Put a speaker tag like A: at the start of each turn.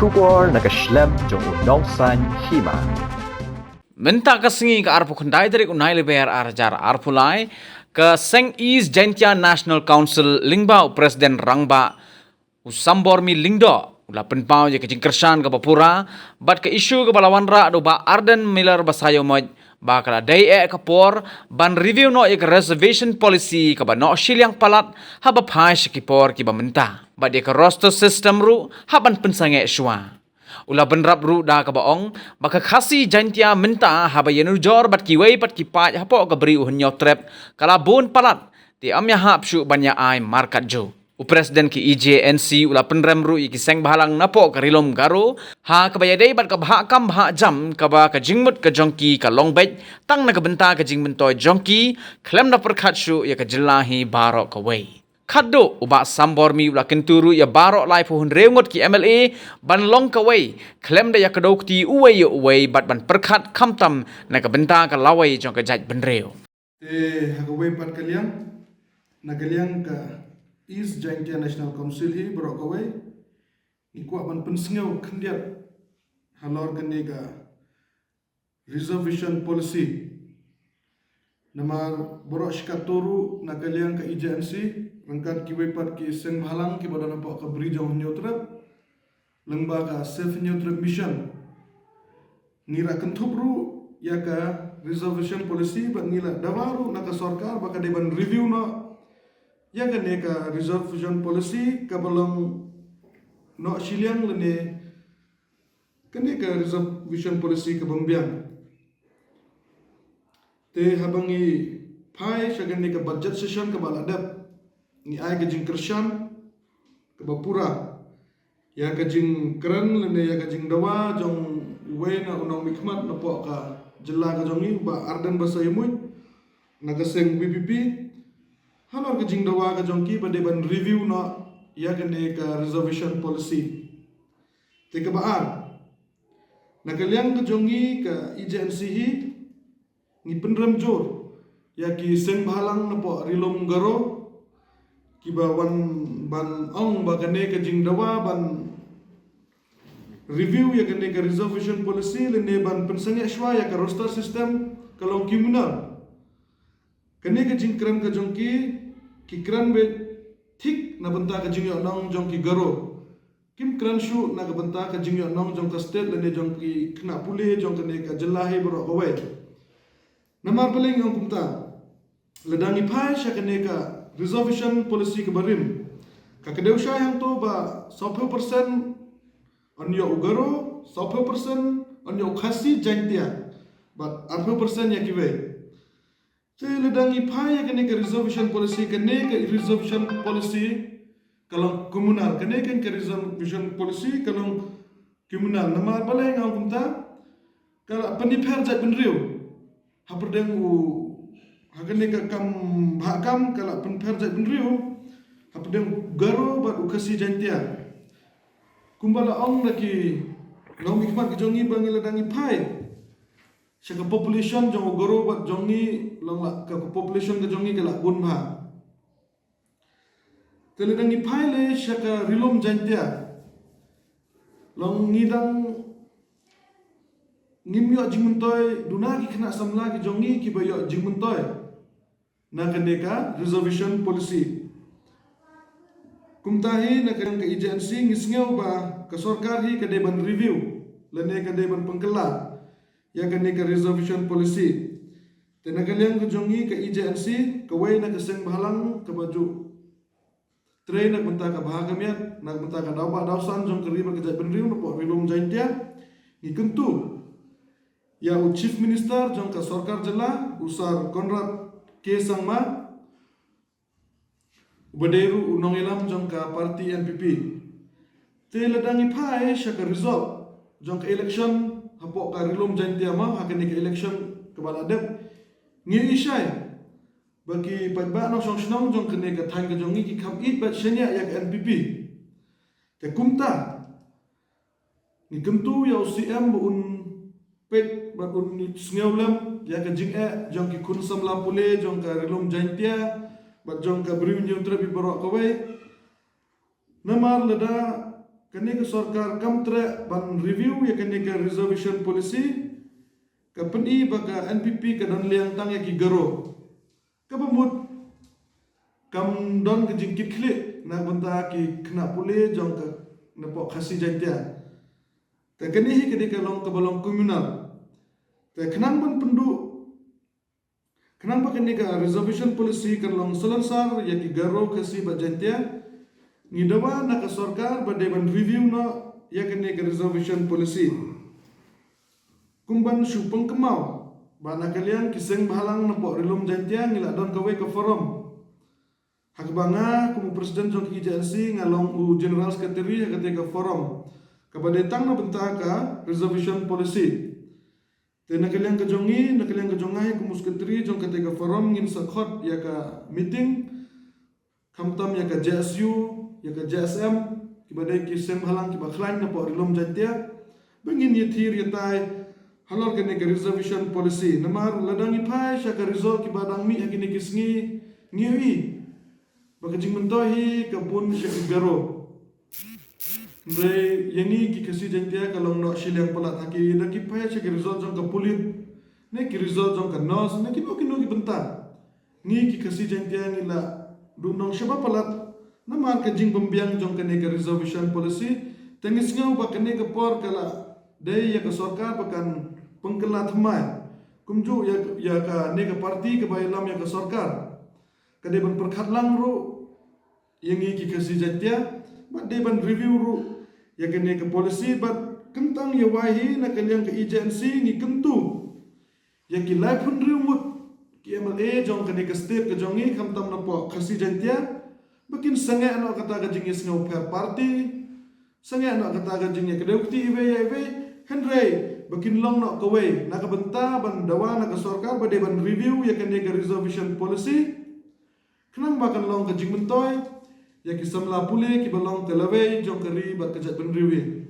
A: Shukor nakaslem jong unongsan hima.
B: Minta kasengi ke arpu kendai dari unai lebar arjar arpulai ke Seng East Jaintia National Council lingba Presiden Rangba usambormi lingdo ula penpau je kecing kersan ke Papura bat ke isu ke balawanra do ba Arden Miller basayo moj ba kala dai kapor ban review no ke reservation policy ke ba no silyang palat haba phai sikipor ki ba minta ba dia ke roster system ru haban pensange shwa ula benrap ru da ka baong baka khasi jantia minta haba yenu jor bat kiwei pat kipat hapo ka beri uhnya trap kala bon palat ti amya hap shu banya ai markat jo Presiden ki EJNC ula penrem ru ki seng bahalang napo ka rilom garo ha ka bayadei bat ka bha kam bha jam ka ba ka jingmut ka jongki ka longbet tang na ka benta ka jingmentoy jongki klem na perkhat shu ya ka jilahi barok ka wei Khaddo uba sambormi ula kenturu ya barok lai pohon reungot ki MLA ban long kawai klem da ya kadokti uwei bat ban perkhat kamtam na ka benta ka lawai jong ka jaj benreo
C: te hagawai pat kaliang na kaliang ka East Jaintia National Council hi borok kawai ikwa ban pensengau khendiat halor kene ka reservation policy namar borok shikatoru na kaliang ka EJNC rangkat kiwai pat ki seng halang ki bodana pa ka brijong neutrap lengba ka self neutral mission ngira kentubru ya ka reservation policy ba nila dawaru na ka sarkar ba ka deban review no ya ka ne ka reservation policy ka balong no siliang lene kene ka reservation policy ka bambiang te habangi pai shagane ka budget session ka baladap ni ai ka jing kershan ka bapura ya ka jing kran lene ya ka jing dawa jong we na unong mikmat na po ka jela ka jongi ba ardan basa yemui na ka seng BPP hanor ka jing dawa ka jongki ba deban review na ya ka ne ka reservation policy te ka baan na kaliang ka jongi ka EJNC hi ni penrem jor ya ki seng bahalang na po rilom garo ki ba wan ban ong ba ka ne ka jing dawa ban review ya ka ne ka reservation policy le ne ban pensange shwa ya ka roster system kalong kimunal kene ka jing kram ka jongki ki kran be thik na banta ka jing yo nong jong ki garo kim kran shu na ka banta ka jing yo nong jong ka state le ne jong ki khna pule jong ka ne ka jilla he bro ko we namar peleng ngong kumta ledangi phai sha ka ne ka reservation policy ka barim ka kedeu sha yang to ba 100% on yo ugaro 100% on yo khasi jantia but 100% ya ki we te ledangi phai kene ke reservation policy kene ke reservation policy kalau komunal kene ke reservation policy kalau komunal namar balai ngau kumta kalau penipher jat benriu haperdeng u hagene ke kam bhakam kalau penipher jat benriu haperdeng garo bat ukasi jantia kumbala ong laki long hikmat ke jongi bangi ledangi phai Saka population jong goro bat jongi long la ka population ka jongi ka la bunha. Tele dangi phaile saka rilom jantia. Long ngidang ngimyo jingmuntoy duna ki khna samla ki jongi ki bayo jingmuntoy. Na kaneka reservation policy. Kumtahi na kanang ka EJNC ngisngeu ba ka sarkar hi ka deban review lene ka deban pengkela ya ka ne ka reservation policy tenagaliang ko jongi ka EJNC kawai na kaseng bahalang ka baju train nak benta ka bahagamiat nak benta ka dawa dawsan jong kari ba ka benriu no po rilom jaintia ni kentu ya u chief minister jong ka sarkar jela usar Konrad K Sangma Baderu unong ilam jong ka parti NPP te ladangi phai shaka result jong ka election hapo ka rilom jantia ma hakene ka election ka baladep ngi isai bagi pagba no song snong jong kene ka thang ka jongi ki kham it bat shenya yak NPP te kumta ni kumtu ya CM un pet ba un ni sngeolam ya ka jing jong ki kun sam la pule jong ka rilom jantia bat jong ka brim nyum trabi borok ka we namar lada kene ke sarkar kam tre ban review ya kene ke reservation policy ka peni baka NPP ka don liang tang ya ki garo ka bamut kam don ke jingkit klik na benta ki kena pule jong ke napok khasi jantia ta kene hi kene ke long ke balong komunal ta kenang ban pendu kenang ba kene ke reservation policy kan long selansar ya ki garo khasi ba jantia ngidawa na ka sarkar ba deban review no ya kene ke reservation policy kumban supeng kemau ba na kalian kiseng bahalang na po rilum jantia ngila don kawe ke forum hak banga kumu presiden jong IJNC ngalong u general secretary hak ke forum kabade tang na benta ka reservation policy te na kalian ke jongai kumu secretary jong ke forum ngin sakhot ya ka meeting kamtam ya ka JSU ya ka JSM kibadai kisem halang kibakhlain na po rilom jantia bengin yetir yetai halor kene ke reservation policy namar ladang ipai sya ka result kibadang mi hakini kisngi ngiwi bakajing mentohi kapun sya garo ndre yani ki kasi jantia kalong no shiliang palat haki na kipai sya ka result jong ka pulit ne ki result jong ka nos ne ki benta ni ki kasi jantia ngila dunong syaba palat namar ka jing pembiang jong kene ke reservation policy tengis ngau ba kene ke por kala dei ya ka sarkar bakan pengkelat mai kumju ya ka ne ka parti ke bailam ya ka sarkar kade ban perkhatlang ru yang ki kasi jantia ba de ban review ru ya kene ke policy ba kentang ya wahi na kalian ke agency ni kentu ya ki lai pun rumut ki MLA jong kene ke state ke jongi kamtam na po kasi jantia Bakin sangat anak kata gajingis ngau per party, sangat anak kata gajingnya kedukti iwe Henry bakin long nak kawai nak benta ban dawa nak sarkar bade ban review ya kan ke reservation policy kenang bakan long gajing mentoy ya ki samla pule ki balong telawai jong kari bat kejat ban review